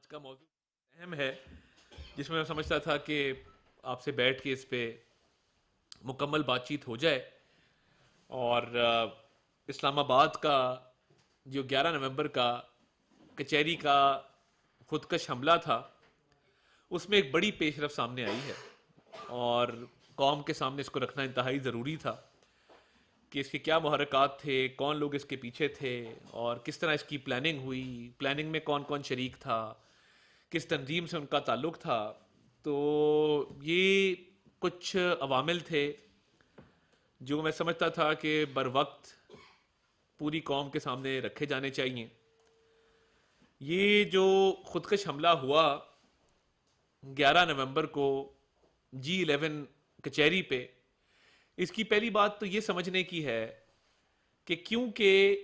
آج کا موضوع اہم ہے، جس میں میں سمجھتا تھا کہ آپ سے بیٹھ کے اس پہ مکمل بات چیت ہو جائے. اور اسلام آباد کا جو 11 نومبر کا کچہری کا خودکش حملہ تھا، اس میں ایک بڑی پیش رفت سامنے آئی ہے، اور قوم کے سامنے اس کو رکھنا انتہائی ضروری تھا کہ اس کے کیا محرکات تھے، کون لوگ اس کے پیچھے تھے، اور کس طرح اس کی پلاننگ ہوئی، پلاننگ میں کون کون شریک تھا، کس تنظیم سے ان کا تعلق تھا. تو یہ کچھ عوامل تھے جو میں سمجھتا تھا کہ بر وقت پوری قوم کے سامنے رکھے جانے چاہیے. یہ جو خودکش حملہ ہوا 11 نومبر کو G11 کچہری پہ، اس کی پہلی بات تو یہ سمجھنے کی ہے کہ کیونکہ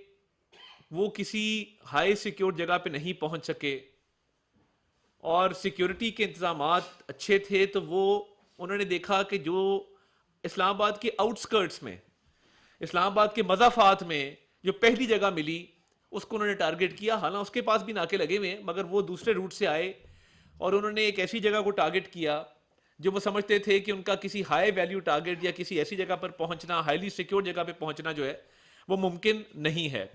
وہ کسی ہائی سیکیور جگہ پہ نہیں پہنچ سکے اور سیکیورٹی کے انتظامات اچھے تھے، تو وہ انہوں نے دیکھا کہ جو اسلام آباد کے آؤٹسکرٹس میں، اسلام آباد کے مضافات میں جو پہلی جگہ ملی، اس کو انہوں نے ٹارگٹ کیا. حالانکہ اس کے پاس بھی ناکے لگے ہوئے ہیں، مگر وہ دوسرے روٹ سے آئے اور انہوں نے ایک ایسی جگہ کو ٹارگٹ کیا جو وہ سمجھتے تھے کہ ان کا کسی ہائی ویلیو ٹارگٹ یا کسی ایسی جگہ پر پہنچنا، ہائیلی سیکیور جگہ پہ پہنچنا جو ہے وہ ممکن نہیں ہے.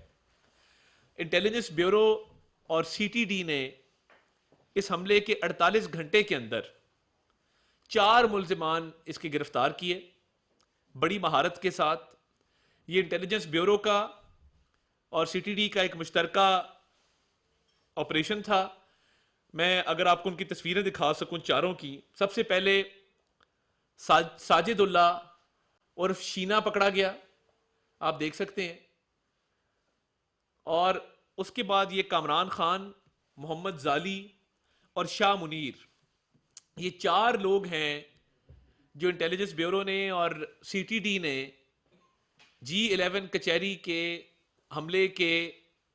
انٹیلیجنس بیورو اور CTD نے اس حملے کے 48 گھنٹے کے اندر 4 ملزمان اس کے گرفتار کیے بڑی مہارت کے ساتھ. یہ انٹیلیجنس بیورو کا اور CTD کا ایک مشترکہ آپریشن تھا. میں اگر آپ کو ان کی تصویریں دکھا سکوں چاروں کی. سب سے پہلے ساجد اللہ عرف شینا پکڑا گیا، آپ دیکھ سکتے ہیں. اور اس کے بعد یہ کامران خان، محمد زالی اور شاہ منیر، یہ 4 لوگ ہیں جو انٹیلیجنس بیورو نے اور CTD نے G11 کچہری کے حملے کے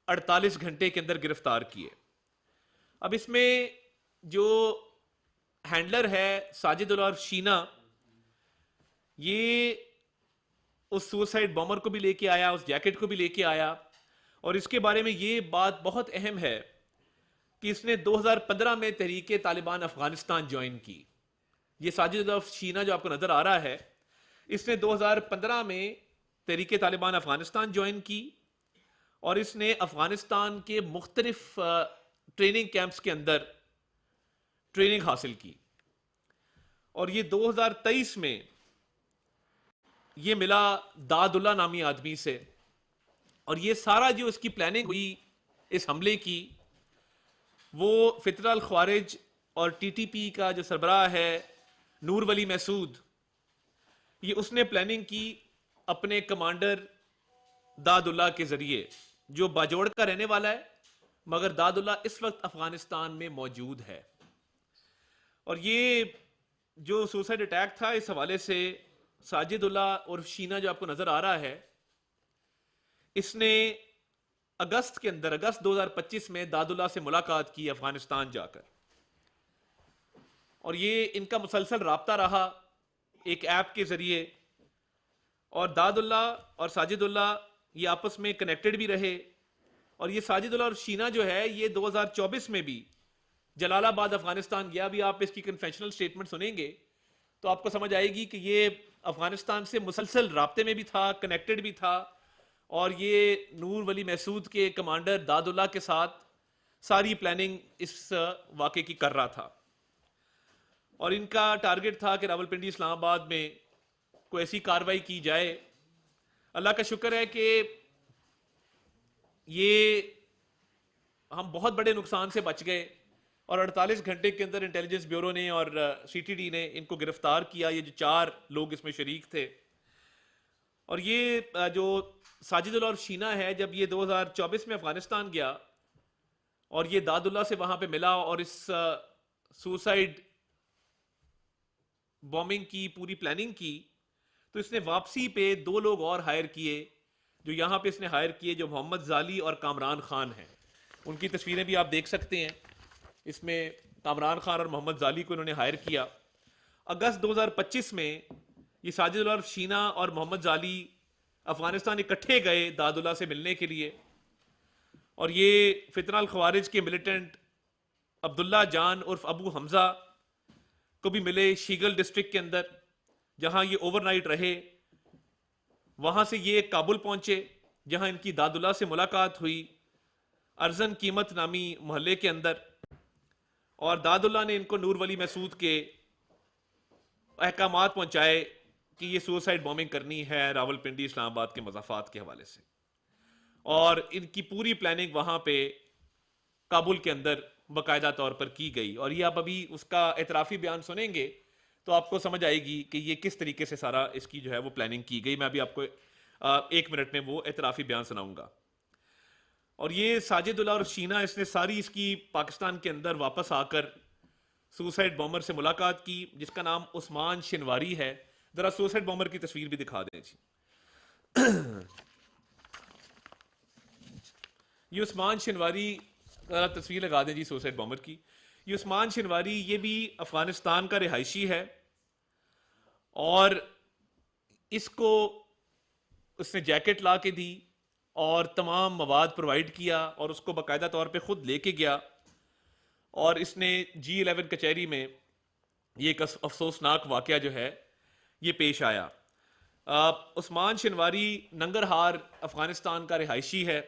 48 گھنٹے کے اندر گرفتار کیے. اب اس میں جو ہینڈلر ہے ساجد اللہ اور شینا، یہ اس سوسائڈ بامر کو بھی لے کے آیا، اس جیکٹ کو بھی لے کے آیا. اور اس کے بارے میں یہ بات بہت اہم ہے کہ اس نے 2015 میں تحریک طالبان افغانستان جوائن کی. یہ ساجد اللہ شینا جو آپ کو نظر آ رہا ہے، اس نے 2015 میں تحریک طالبان افغانستان جوائن کی، اور اس نے افغانستان کے مختلف ٹریننگ کیمپس کے اندر ٹریننگ حاصل کی. اور یہ 2023 میں یہ ملا داد اللہ نامی آدمی سے، اور یہ سارا جو اس کی پلاننگ ہوئی اس حملے کی، وہ فتنہ الخوارج اور TTP کا جو سربراہ ہے نور ولی محسود، یہ اس نے پلاننگ کی اپنے کمانڈر داد اللہ کے ذریعے، جو باجوڑ کا رہنے والا ہے، مگر داد اللہ اس وقت افغانستان میں موجود ہے. اور یہ جو سوسائڈ اٹیک تھا، اس حوالے سے ساجد اللہ اور شینا جو آپ کو نظر آ رہا ہے، اس نے اگست کے اندر، اگست 2025 میں داد اللہ سے ملاقات کی افغانستان جا کر. اور یہ ان کا مسلسل رابطہ رہا ایک ایپ کے ذریعے، اور داد اللہ اور ساجد اللہ یہ آپس میں کنیکٹڈ بھی رہے. اور یہ ساجد اللہ اور شینا جو ہے، یہ 2024 میں بھی جلال آباد افغانستان گیا. بھی آپ اس کی کنفیشنل سٹیٹمنٹ سنیں گے تو آپ کو سمجھ آئے گی کہ یہ افغانستان سے مسلسل رابطے میں بھی تھا، کنیکٹڈ بھی تھا، اور یہ نور ولی محسود کے کمانڈر داد اللہ کے ساتھ ساری پلاننگ اس واقعے کی کر رہا تھا. اور ان کا ٹارگٹ تھا کہ راولپنڈی اسلام آباد میں کوئی ایسی کاروائی کی جائے. اللہ کا شکر ہے کہ یہ ہم بہت بڑے نقصان سے بچ گئے، اور 48 گھنٹے کے اندر انٹیلیجنس بیورو نے اور CTD نے ان کو گرفتار کیا، یہ جو 4 لوگ اس میں شریک تھے. اور یہ جو ساجد اللہ اور شینا ہے، جب یہ 2024 میں افغانستان گیا اور یہ داد اللہ سے وہاں پہ ملا اور اس سوسائڈ بومنگ کی پوری پلاننگ کی، تو اس نے واپسی پہ 2 لوگ اور ہائر کیے، جو یہاں پہ اس نے ہائر کیے، جو محمد زالی اور کامران خان ہیں. ان کی تصویریں بھی آپ دیکھ سکتے ہیں. اس میں کامران خان اور محمد زالی کو انہوں نے ہائر کیا. اگست 2025 میں یہ ساجد اللہ اور شینا اور محمد زالی افغانستان اکٹھے گئے داد اللہ سے ملنے کے لیے. اور یہ فتنہ الخوارج کے ملیٹنٹ عبداللہ جان عرف ابو حمزہ کو بھی ملے شیگل ڈسٹرکٹ کے اندر، جہاں یہ اوور نائٹ رہے. وہاں سے یہ کابل پہنچے جہاں ان کی داد اللہ سے ملاقات ہوئی ارزن قیمت نامی محلے کے اندر، اور داد اللہ نے ان کو نور ولی مسعود کے احکامات پہنچائے کہ یہ سوسائڈ بومنگ کرنی ہے راول پنڈی اسلام آباد کے مضافات کے حوالے سے، اور ان کی پوری پلاننگ وہاں پہ کابل کے اندر باقاعدہ طور پر کی گئی. اور یہ آپ ابھی اس کا اعترافی بیان سنیں گے تو آپ کو سمجھ آئے گی کہ یہ کس طریقے سے سارا اس کی جو ہے وہ پلاننگ کی گئی. میں ابھی آپ کو 1 منٹ میں وہ اعترافی بیان سناؤں گا. اور یہ ساجد اللہ اور شینا اس نے ساری اس کی پاکستان کے اندر واپس آ کر سوسائڈ بومر سے ملاقات کی جس کا نام عثمان شنواری ہے. ذرا سوسائڈ بومر کی تصویر بھی دکھا دیں جی. یہ عثمان شنواری، ذرا تصویر لگا دیں جی سوسائڈ بومر کی. یہ عثمان شنواری یہ بھی افغانستان کا رہائشی ہے، اور اس کو اس نے جیکٹ لا کے دی اور تمام مواد پرووائڈ کیا، اور اس کو باقاعدہ طور پہ خود لے کے گیا، اور اس نے G11 کچہری میں یہ ایک افسوسناک واقعہ جو ہے یہ پیش آیا. عثمان شنواری ننگرہار افغانستان کا رہائشی ہے،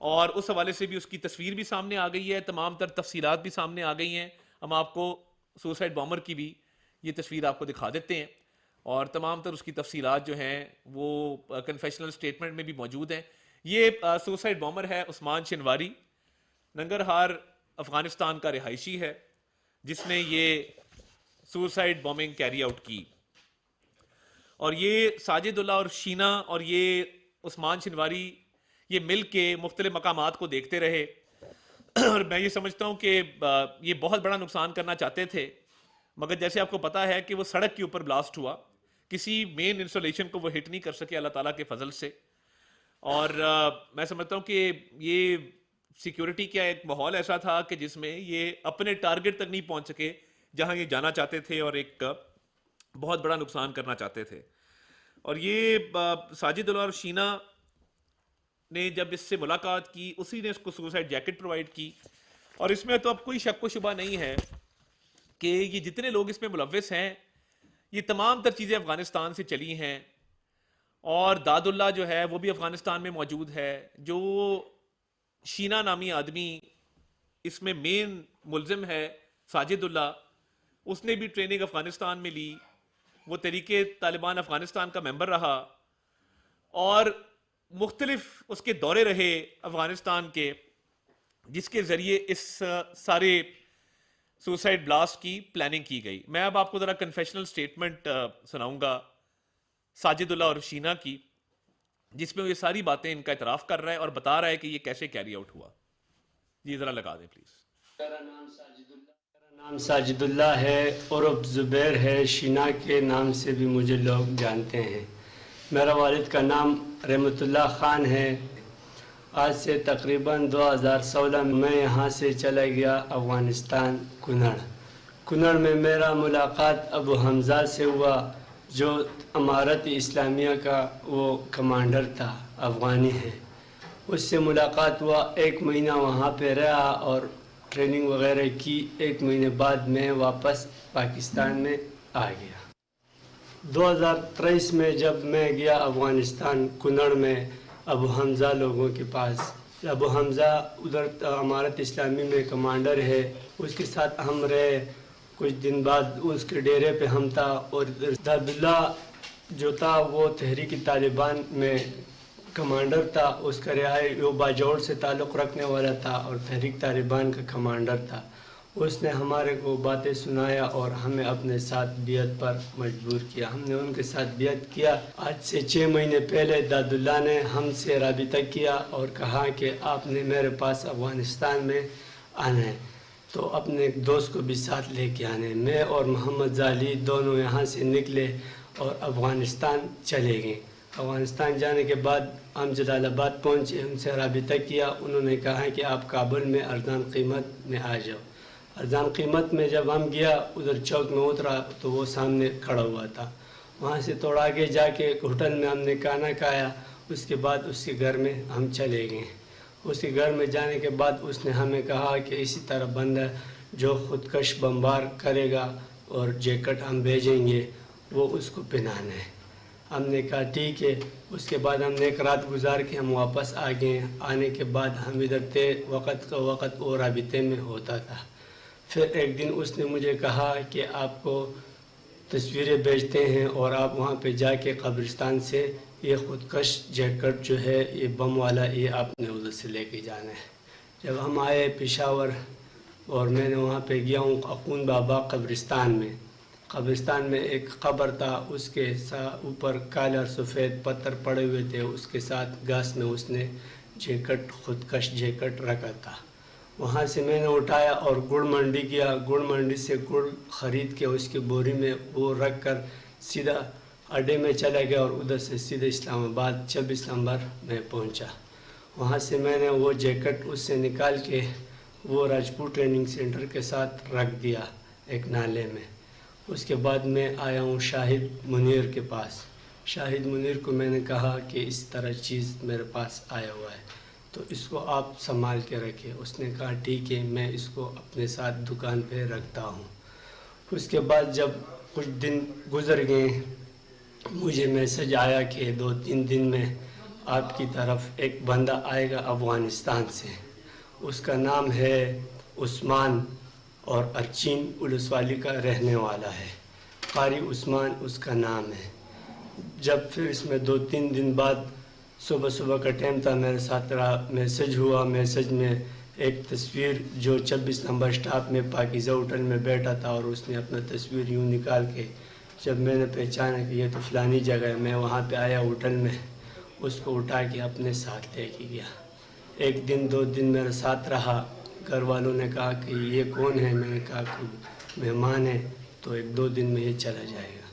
اور اس حوالے سے بھی اس کی تصویر بھی سامنے آ گئی ہے، تمام تر تفصیلات بھی سامنے آ گئی ہیں. ہم آپ کو سوسائڈ بومر کی بھی یہ تصویر آپ کو دکھا دیتے ہیں، اور تمام تر اس کی تفصیلات جو ہیں وہ کنفیشنل سٹیٹمنٹ میں بھی موجود ہیں. یہ سوسائڈ بومر ہے عثمان شنواری، ننگرہار افغانستان کا رہائشی ہے، جس نے یہ سوسائڈ بومنگ کیری آؤٹ کی. اور یہ ساجد اللہ اور شینا اور یہ عثمان شنواری یہ مل کے مختلف مقامات کو دیکھتے رہے، اور میں یہ سمجھتا ہوں کہ یہ بہت بڑا نقصان کرنا چاہتے تھے، مگر جیسے آپ کو پتا ہے کہ وہ سڑک کے اوپر بلاسٹ ہوا، کسی مین انسٹالیشن کو وہ ہٹ نہیں کر سکے اللہ تعالیٰ کے فضل سے. اور میں سمجھتا ہوں کہ یہ سیکیورٹی کا ایک ماحول ایسا تھا کہ جس میں یہ اپنے ٹارگٹ تک نہیں پہنچ سکے جہاں یہ جانا چاہتے تھے، اور ایک بہت بڑا نقصان کرنا چاہتے تھے. اور یہ ساجد اللہ اور شینا نے جب اس سے ملاقات کی، اسی نے اس کو سوسائڈ جیکٹ پرووائڈ کی. اور اس میں تو اب کوئی شک و شبہ نہیں ہے کہ یہ جتنے لوگ اس میں ملوث ہیں یہ تمام تر چیزیں افغانستان سے چلی ہیں، اور داد اللہ جو ہے وہ بھی افغانستان میں موجود ہے. جو شینا نامی آدمی اس میں مین ملزم ہے ساجد اللہ، اس نے بھی ٹریننگ افغانستان میں لی، وہ تحریک طالبان افغانستان کا ممبر رہا، اور مختلف اس کے دورے رہے افغانستان کے، جس کے ذریعے اس سارے سوسائڈ بلاسٹ کی پلاننگ کی گئی. میں اب آپ کو ذرا کنفیشنل سٹیٹمنٹ سناؤں گا ساجد اللہ اور شینا کی، جس میں وہ یہ ساری باتیں ان کا اعتراف کر رہا ہے اور بتا رہا ہے کہ یہ کیسے کیری آؤٹ ہوا. جی ذرا لگا دیں پلیز. میرا نام ساجد اللہ ہے، عرف زبیر ہے، شینا کے نام سے بھی مجھے لوگ جانتے ہیں. میرا والد کا نام رحمت اللہ خان ہے. آج سے تقریباً 2016 میں یہاں سے چلا گیا افغانستان کنڑ میں میرا ملاقات ابو حمزہ سے ہوا، جو امارت اسلامیہ کا وہ کمانڈر تھا، افغانی ہے. اس سے ملاقات ہوا، 1 مہینہ وہاں پہ رہا اور ٹریننگ وغیرہ کی. 1 مہینے بعد میں واپس پاکستان میں آ گیا. 2023 میں جب میں گیا افغانستان کنڑ میں ابو حمزہ لوگوں کے پاس، ابو حمزہ ادھر امارت اسلامی میں کمانڈر ہے، اس کے ساتھ ہم رہے. کچھ دن بعد اس کے ڈیرے پہ ہم تھا، اور داد اللہ جو تھا وہ تحریک طالبان میں کمانڈر تھا. اس کا رہائی وہ باجوڑ سے تعلق رکھنے والا تھا اور تحریک طالبان کا کمانڈر تھا. اس نے ہمارے کو باتیں سنایا اور ہمیں اپنے ساتھ بیعت پر مجبور کیا. ہم نے ان کے ساتھ بیعت کیا. آج سے 6 مہینے پہلے داد اللہ نے ہم سے رابطہ کیا اور کہا کہ آپ نے میرے پاس افغانستان میں آنا ہے تو اپنے ایک دوست کو بھی ساتھ لے کے آنے. میں اور محمد زالی دونوں یہاں سے نکلے اور افغانستان چلے گئے. افغانستان جانے کے بعد ہم جلال آباد پہنچے، ان سے رابطہ کیا. انہوں نے کہا کہ آپ کابل میں ارزان قیمت میں آ جاؤ. ارزان قیمت میں جب ہم گیا، ادھر چوک میں اترا تو وہ سامنے کھڑا ہوا تھا. وہاں سے تھوڑا آگے جا کے ایک ہوٹل میں ہم نے کھانا کھایا. اس کے بعد اس کے گھر میں ہم چلے گئے. اس کے گھر میں جانے کے بعد اس نے ہمیں کہا کہ اسی طرح بندہ جو خودکش بمبار کرے گا اور جیکٹ ہم بھیجیں گے وہ اس کو پہنانا ہے۔ ہم نے کہا ٹھیک ہے۔ اس کے بعد ہم نے ایک رات گزار کے ہم واپس آ گئے۔ آنے کے بعد ہم ادھر تھے، وقت کا وقت اور رابطے میں ہوتا تھا۔ پھر ایک دن اس نے مجھے کہا کہ آپ کو تصویریں بھیجتے ہیں اور آپ وہاں پہ جا کے قبرستان سے یہ خودکش جیکٹ جو ہے یہ بم والا یہ آپ نے ادھر سے لے کے جانا ہے۔ جب ہم آئے پشاور اور میں نے وہاں پہ گیا ہوں اخون بابا قبرستان میں ایک قبر تھا، اس کے اوپر کالے اور سفید پتھر پڑے ہوئے تھے، اس کے ساتھ گھاس میں اس نے جیکٹ خودکش جیکٹ رکھا تھا۔ وہاں سے میں نے اٹھایا اور گڑ منڈی گیا، گڑ منڈی سے گڑ خرید کے اس کی بوری میں وہ رکھ کر سیدھا اڈے میں چلا گیا اور ادھر سے سیدھے اسلام آباد 26 نمبر میں پہنچا۔ وہاں سے میں نے وہ جیکٹ اس سے نکال کے وہ راجپوت ٹریننگ سینٹر کے ساتھ رکھ دیا ایک نالے میں۔ اس کے بعد میں آیا ہوں شاہد منیر کے پاس۔ شاہد منیر کو میں نے کہا کہ اس طرح چیز میرے پاس آیا ہوا ہے تو اس کو آپ سنبھال کے رکھیں۔ اس نے کہا ٹھیک ہے، میں اس کو اپنے ساتھ دکان پہ رکھتا ہوں۔ اس کے بعد جب کچھ دن گزر گئے مجھے میسج آیا کہ 2-3 دن میں آپ کی طرف ایک بندہ آئے گا افغانستان سے، اس کا نام ہے عثمان اور ارچین پولیس والی کا رہنے والا ہے، قاری عثمان اس کا نام ہے۔ جب پھر اس میں 2-3 دن بعد صبح کا ٹائم تھا، میرے ساتھ میسج ہوا، میسج میں ایک تصویر جو 26 نمبر سٹاپ میں پاکیزہ ہوٹل میں بیٹھا تھا اور اس نے اپنا تصویر یوں نکال کے، جب میں نے پہچانا کہ یہ تو فلانی جگہ ہے، میں وہاں پہ آیا ہوٹل میں، اس کو اٹھا کے اپنے ساتھ لے کے گیا۔ 1 دن 2 دن میرے ساتھ رہا۔ گھر والوں نے کہا کہ یہ کون ہے؟ میں نے کہا کہ مہمان ہے، تو 1-2 دن میں یہ چلا جائے گا۔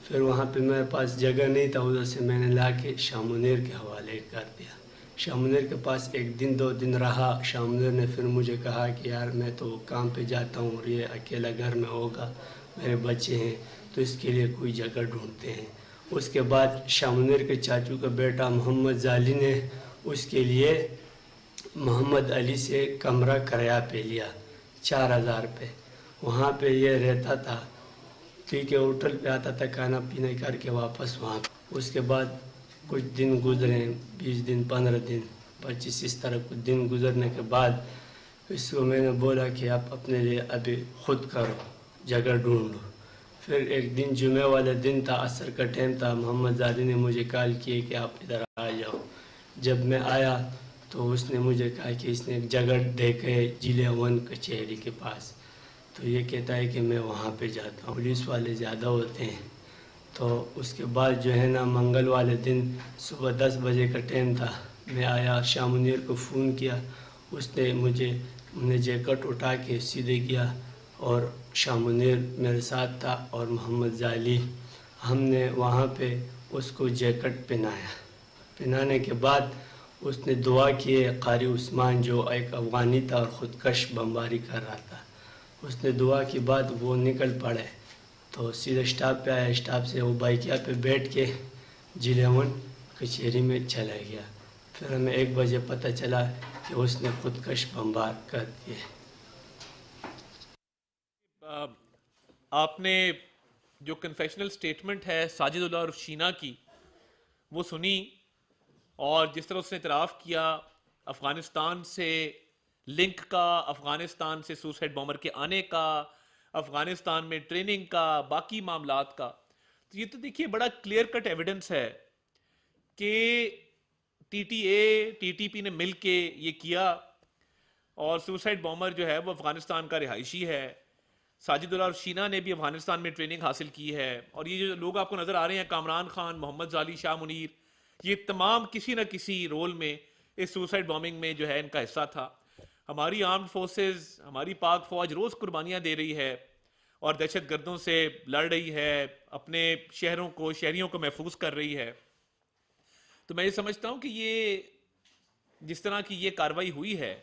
پھر وہاں پہ میرے پاس جگہ نہیں تھا، ادھر سے میں نے لا کے شاہ منیر کے حوالے کر دیا۔ شاہ منیر کے پاس 1 دن 2 دن رہا۔ شاہ منیر نے پھر مجھے کہا کہ یار میں تو کام پہ جاتا ہوں اور یہ اکیلا گھر میں ہوگا، میرے بچے ہیں، تو اس کے لیے کوئی جگہ ڈھونڈتے ہیں۔ اس کے بعد شاہ منیر کے چاچو کا بیٹا محمد زالی نے اس کے لیے محمد علی سے کمرہ کرایہ پہ لیا 4000 روپے۔ وہاں پہ یہ رہتا تھا، ٹھیک ہے، ہوٹل پہ آتا تھا، کھانا پینا کر کے واپس وہاں۔ اس کے بعد کچھ دن گزرے، 20 دن 15 دن 25، اس طرح کچھ دن گزرنے کے بعد اس کو میں نے بولا کہ آپ اپنے لیے ابھی خود کرو، جگہ ڈھونڈو۔ پھر ایک دن جمعہ والے دن تھا، عصر کا ٹائم تھا، محمد زادی نے مجھے کال کیے کہ آپ ادھر آ جاؤ۔ جب میں آیا تو اس نے مجھے کہا کہ اس نے ایک جگہ دیکھے ضلع 1 کچہری کے پاس، تو یہ کہتا ہے کہ میں وہاں پہ جاتا ہوں، پولیس والے زیادہ ہوتے ہیں۔ تو اس کے بعد جو ہے نا منگل والے دن صبح 10 بجے کا ٹائم تھا، میں آیا، شاہ منیر کو فون کیا، اس نے مجھے جیکٹ اٹھا کے سیدھے کیا اور شاہ منیر میرے ساتھ تھا اور محمد زالی، ہم نے وہاں پہ اس کو جیکٹ پہنایا۔ پہنانے کے بعد اس نے دعا کی، قاری عثمان جو ایک افغانی تھا اور خودکش بمباری کر رہا تھا، اس نے دعا کے بعد وہ نکل پڑے، تو سیدھے اسٹاپ پہ آیا، اسٹاپ سے وہ بائکیا پہ بیٹھ کے ضلع 1 کچہری میں چلا گیا۔ پھر ہمیں 1 بجے پتہ چلا کہ اس نے خودکش بمبار کر دیے۔ آپ نے جو کنفیشنل سٹیٹمنٹ ہے ساجد اللہ عرف شینا کی وہ سنی، اور جس طرح اس نے اعتراف کیا افغانستان سے لنک کا، افغانستان سے سوسائڈ بامبر کے آنے کا، افغانستان میں ٹریننگ کا، باقی معاملات کا، تو یہ تو دیکھیے بڑا کلیئر کٹ ایویڈنس ہے کہ T T A T T P نے مل کے یہ کیا، اور سوسائڈ بامبر جو ہے وہ افغانستان کا رہائشی ہے۔ ساجد اللہ شینا نے بھی افغانستان میں ٹریننگ حاصل کی ہے، اور یہ جو لوگ آپ کو نظر آ رہے ہیں، کامران خان، محمد زالی، شاہ منیر، یہ تمام کسی نہ کسی رول میں اس سوسائڈ بامبنگ میں جو ہے ان کا حصہ تھا۔ ہماری آرمڈ فورسز، ہماری پاک فوج روز قربانیاں دے رہی ہے اور دہشت گردوں سے لڑ رہی ہے، اپنے شہروں کو، شہریوں کو محفوظ کر رہی ہے۔ تو میں یہ سمجھتا ہوں کہ یہ جس طرح کی یہ کارروائی ہوئی ہے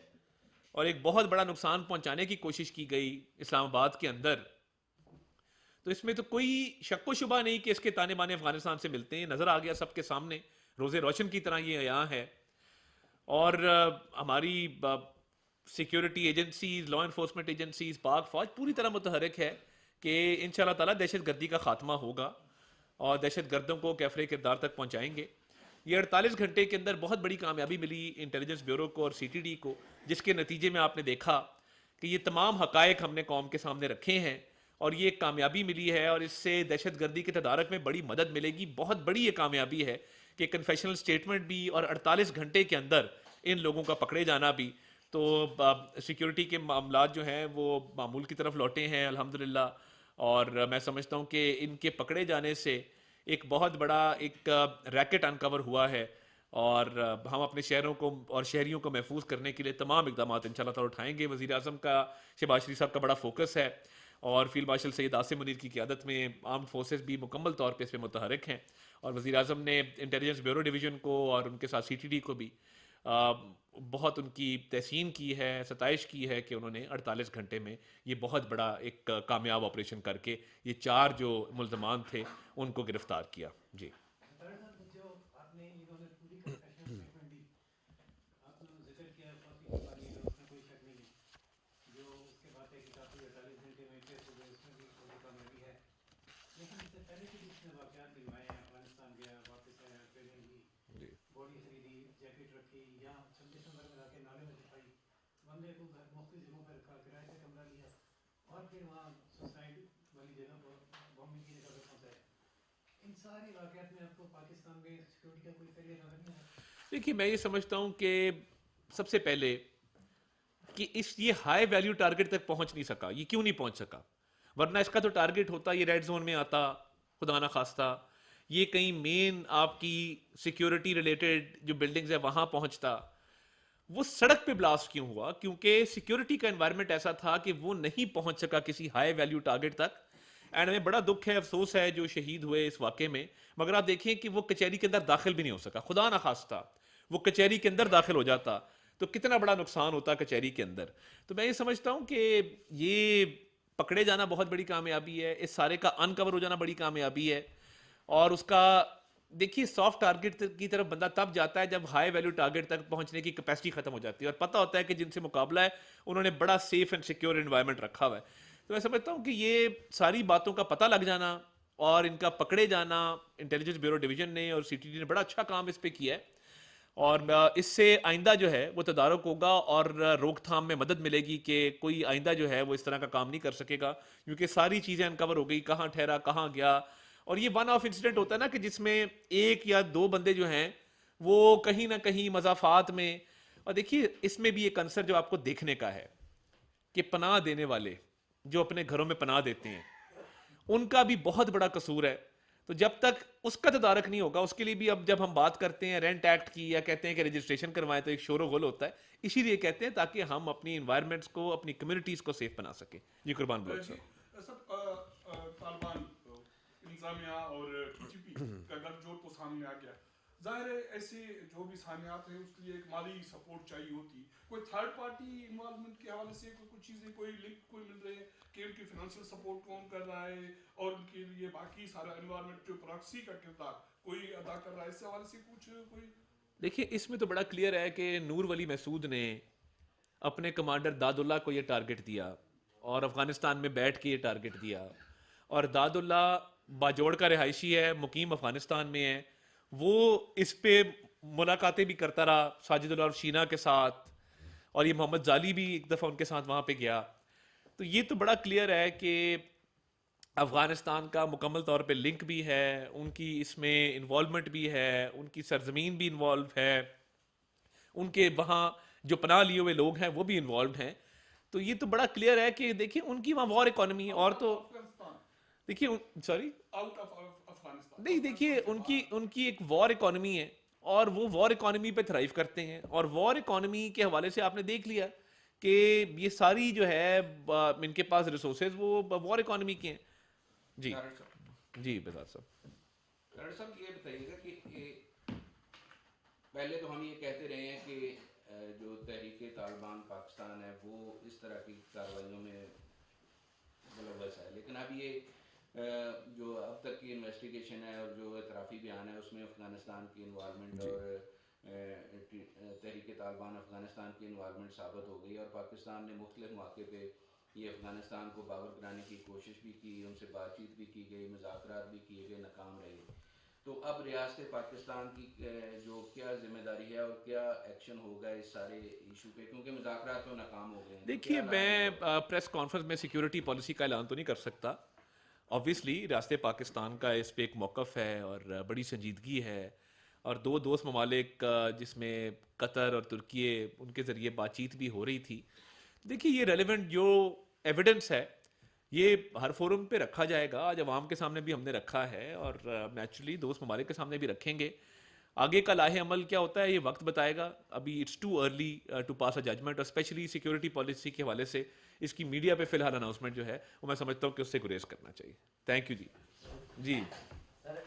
اور ایک بہت بڑا نقصان پہنچانے کی کوشش کی گئی اسلام آباد کے اندر، تو اس میں تو کوئی شک و شبہ نہیں کہ اس کے تانے بانے افغانستان سے ملتے ہیں، نظر آ گیا سب کے سامنے، روزے روشن کی طرح یہ یہاں ہے۔ اور ہماری security agencies, law enforcement agencies, پاک فوج پوری طرح متحرک ہے کہ ان شاء اللہ تعالیٰ دہشت گردی کا خاتمہ ہوگا اور دہشت گردوں کو کیفر کردار تک پہنچائیں گے. یہ 48 گھنٹے کے اندر بہت بڑی کامیابی ملی انٹیلیجنس بیورو کو اور سی ٹی ڈی کو، جس کے نتیجے میں آپ نے دیکھا کہ یہ تمام حقائق ہم نے قوم کے سامنے رکھے ہیں اور یہ ایک کامیابی ملی ہے، اور اس سے دہشت گردی کے تدارک میں بڑی مدد ملے گی. بہت بڑی یہ کامیابی ہے کہ کنفیشنل سٹیٹمنٹ بھی اور 48 گھنٹے کے اندر ان لوگوں کا پکڑے جانا بھی. تو سیکیورٹی کے معاملات جو ہیں وہ معمول کی طرف لوٹے ہیں الحمدللہ، اور میں سمجھتا ہوں کہ ان کے پکڑے جانے سے ایک بہت بڑا ایک ریکٹ انکور ہوا ہے، اور ہم اپنے شہروں کو اور شہریوں کو محفوظ کرنے کے لیے تمام اقدامات انشاءاللہ تعالیٰ اٹھائیں گے. وزیر اعظم کا، شہباز شریف صاحب کا بڑا فوکس ہے، اور فیلڈ مارشل سید عاصم منیر کی قیادت میں آرمڈ فورسز بھی مکمل طور پہ اس پہ متحرک ہیں، اور وزیر اعظم نے انٹیلیجنس بیورو ڈویژن کو اور ان کے ساتھ سی ٹی ڈی کو بھی بہت ان کی تحسین کی ہے، ستائش کی ہے کہ انہوں نے 48 گھنٹے میں یہ بہت بڑا ایک کامیاب آپریشن کر کے یہ 4 جو ملزمان تھے ان کو گرفتار کیا. جی جو آپ نے انہوں نے پوری کنفیشنل اسٹیٹمنٹ دی، آپ نے ذکر کیا کافی پانی ہے، اس میں کوئی شک نہیں ہے. جو اس کے بعد ہے کہ کافی 48 گھنٹے میں کیس ہو گئے، اس میں بھی بڑی کامیابی ہے. لیکن اس سے پہلے بھی جس نے واقعات دلوائے ہیں، افغانستان گیا، واپس آیا، ٹریننگ لی، جی باڈی خریدی، جیکٹ رکھی، یا 26 نمبر میں لا کے نالے میں چھپائی، بندے کو مختلف جگہوں پر رکھا، کرائے پہ کمرہ لیا، اور پھر وہاں سوسائڈ والی جگہ پر بمبنگ کی جگہ پہ پہنچایا. ان ساری واقعات میں آپ کو پاکستان میں سیکورٹی کا کوئی فیلئر نظر نہیں آیا؟ دیکھیے، میں یہ سمجھتا ہوں کہ سب سے پہلے کہ یہ ہائی ویلیو ٹارگٹ تک پہنچ نہیں سکا. یہ کیوں نہیں پہنچ سکا؟ ورنہ اس کا تو ٹارگٹ ہوتا، یہ ریڈ زون میں آتا خدا نہ خواستہ، یہ کہیں مین آپ کی سیکیورٹی ریلیٹڈ جو بلڈنگز ہیں وہاں پہنچتا. وہ سڑک پہ بلاسٹ کیوں ہوا؟ کیونکہ سیکیورٹی کا انوائرمنٹ ایسا تھا کہ وہ نہیں پہنچ سکا کسی ہائی ویلیو ٹارگٹ تک. اینڈ ہمیں بڑا دکھ ہے، افسوس ہے جو شہید ہوئے اس واقعے میں، مگر آپ دیکھیں کہ وہ کچہری کے اندر داخل بھی نہیں ہو سکا. خدا نہ خواستہ وہ کچہری کے اندر داخل ہو جاتا تو کتنا بڑا نقصان ہوتا کچہری کے اندر. تو میں یہ سمجھتا ہوں کہ یہ پکڑے جانا بہت بڑی کامیابی ہے، اس سارے کا انکور ہو جانا بڑی کامیابی ہے. اور اس کا دیکھیے سافٹ ٹارگٹ کی طرف بندہ تب جاتا ہے جب ہائی ویلیو ٹارگٹ تک پہنچنے کی کیپیسٹی ختم ہو جاتی ہے، اور پتہ ہوتا ہے کہ جن سے مقابلہ ہے انہوں نے بڑا سیف اینڈ سیکیور انوائرمنٹ رکھا ہوا ہے. تو میں سمجھتا ہوں کہ یہ ساری باتوں کا پتہ لگ جانا اور ان کا پکڑے جانا، انٹیلیجنس بیورو ڈویژن نے اور سی ٹی ڈی نے بڑا اچھا کام اس پہ کیا ہے، اور اس سے آئندہ جو ہے وہ تدارک ہوگا اور روک تھام میں مدد ملے گی کہ کوئی آئندہ جو ہے وہ اس طرح کا کام نہیں کر سکے گا، کیونکہ ساری چیزیں انکور ہو گئی، کہاں ٹھہرا، کہاں گیا. اور یہ ون آف انسیڈنٹ ہوتا ہے نا کہ جس میں ایک یا دو بندے جو ہیں وہ کہیں نہ کہیں مضافات میں. اور دیکھیے اس میں بھی ایک عنصر جو آپ کو دیکھنے کا ہے کہ پناہ دینے والے جو اپنے گھروں میں پناہ دیتے ہیں ان کا بھی بہت بڑا قصور ہے. تو جب تک اس کا تدارک نہیں ہوگا، اس کے لیے بھی اب جب ہم بات کرتے ہیں رینٹ ایکٹ کی یا کہتے ہیں کہ رجسٹریشن کروائیں تو ایک شور و غل ہوتا ہے، اسی لیے کہتے ہیں تاکہ ہم اپنی انوائرمنٹس کو، اپنی کمیونٹیز کو سیف بنا سکیں. جی قربان بلوچ صاحب. سب طالبان انتظامیہ اور ٹی ٹی پی کا گٹھ جوڑ تو سامنے آ گیا. ظاہر ہے ایسے جو بھی ثانیات ہیں اس کے لیے ایک مالی سپورٹ چاہیے ہوتی. کوئی تھرڈ پارٹی انوالومنٹ کے حوالے سے کوئی چیزیں، کوئی لنک کوئی مل رہے ہیں کہ ان کی فنانشل سپورٹ کون کر رہا ہے اور ان کے لیے باقی سارا انوائرمنٹ جو پراکسی کا کردار کوئی ادا کر رہا ہے، اس حوالے سے کچھ کوئی؟ دیکھیے اس میں تو بڑا کلیئر ہے کہ نور ولی محسود نے اپنے کمانڈر داد اللہ کو یہ ٹارگٹ دیا اور افغانستان میں بیٹھ کے یہ ٹارگٹ دیا. اور داد اللہ باجوڑ کا رہائشی ہے، مقیم افغانستان میں ہے، وہ اس پہ ملاقاتیں بھی کرتا رہا ساجد اللہ شینا کے ساتھ، اور یہ محمد زالی بھی ایک دفعہ ان کے ساتھ وہاں پہ گیا. تو یہ تو بڑا کلیئر ہے کہ افغانستان کا مکمل طور پہ لنک بھی ہے، ان کی اس میں انوالومنٹ بھی ہے، ان کی سرزمین بھی انوالو ہے، ان کے وہاں جو پناہ لیے ہوئے لوگ ہیں وہ بھی انوالوڈ ہیں. تو یہ تو بڑا کلیئر ہے کہ دیکھیں ان کی وہاں وار اکانومی ہے. اور تو دیکھیے سوری آؤٹ آف افغانستان نہیں، دیکھیے ان کی ایک وار اکانومی ہے اور وہ وار اکانومی پہ تھرائیو کرتے ہیں. اور وار اکانومی کے حوالے سے آپ نے دیکھ لیا کہ یہ ساری جو ہے ان کے پاس ریسورسز وہ وار اکانومی کے ہیں. جی جی بذات صاحب. ڈاکٹر صاحب یہ بتائیے گا کہ پہلے تو ہم یہ کہتے رہے ہیں کہ جو تحریک طالبان پاکستان ہے وہ اس طرح کی کارروائیوں میں ملوث ہے، لیکن اب یہ جو اب تک کی انویسٹیگیشن ہے اور جو اعترافی بیان ہے اس میں افغانستان کی انوالومنٹ اور تحریک طالبان افغانستان کی انوالومنٹ ثابت ہو گئی، اور پاکستان نے مختلف مواقع پہ یہ افغانستان کو باور کرانے کی کوشش بھی کی، ان سے بات چیت بھی کی گئی، مذاکرات بھی کیے گئے، ناکام رہے۔ تو اب ریاست پاکستان کی جو کیا ذمہ داری ہے اور کیا ایکشن ہوگا اس سارے ایشو پہ، کیونکہ مذاکرات تو ناکام ہو گئے ہیں؟ دیکھیے میں پریس کانفرنس میں سیکیورٹی پالیسی کا اعلان تو نہیں کر سکتا، آبویسلی ریاست پاکستان کا اس پہ ایک موقف ہے اور بڑی سنجیدگی ہے، اور دو دوست ممالک جس میں قطر اور ترکیے ان کے ذریعے بات چیت بھی ہو رہی تھی۔ دیکھیے یہ ریلیونٹ جو ایویڈنس ہے یہ ہر فورم پہ رکھا جائے گا، آج عوام کے سامنے بھی ہم نے رکھا ہے اور نیچرلی دوست ممالک کے سامنے بھی رکھیں گے۔ آگے کا لاہ عمل کیا ہوتا ہے یہ وقت بتائے گا، ابھی it's too early to pass a judgement, اور اسپیشلی سیکیورٹی پالیسی کے حوالے سے اس کی میڈیا پہ فی الحال اناؤنسمنٹ جو ہے وہ میں سمجھتا ہوں کہ اس سے گریز کرنا چاہیے۔ تھینک یو جی۔ جی سر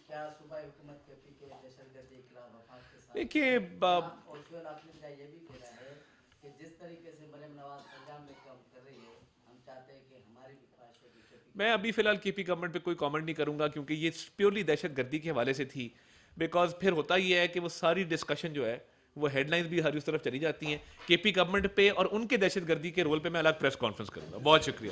کیا صوبائی حکومت کے پی کے دہشت گردی کے خلاف وفاق کے ساتھ دیکھیے اور فیول آفریقہ کا یہ بھی کہنا ہے کہ جس طریقے سے مریم نواز پنجاب میں کام کر رہی ہے، ہم چاہتے ہیں کہ ہماری بھی خواہش ہے کہ میں ابھی فی الحال کے پی گورنمنٹ پہ کوئی کامنٹ نہیں کروں گا، کیونکہ یہ پیورلی دہشت گردی کے حوالے سے تھی، بیکاز پھر ہوتا یہ ہے کہ وہ ساری ڈسکشن جو ہے وہ ہیڈ لائنز بھی ہر اس طرف چلی جاتی ہیں۔ کے پی گورنمنٹ پہ اور ان کے دہشت گردی کے رول پہ میں الگ پریس کانفرنس کروں گا۔ بہت شکریہ۔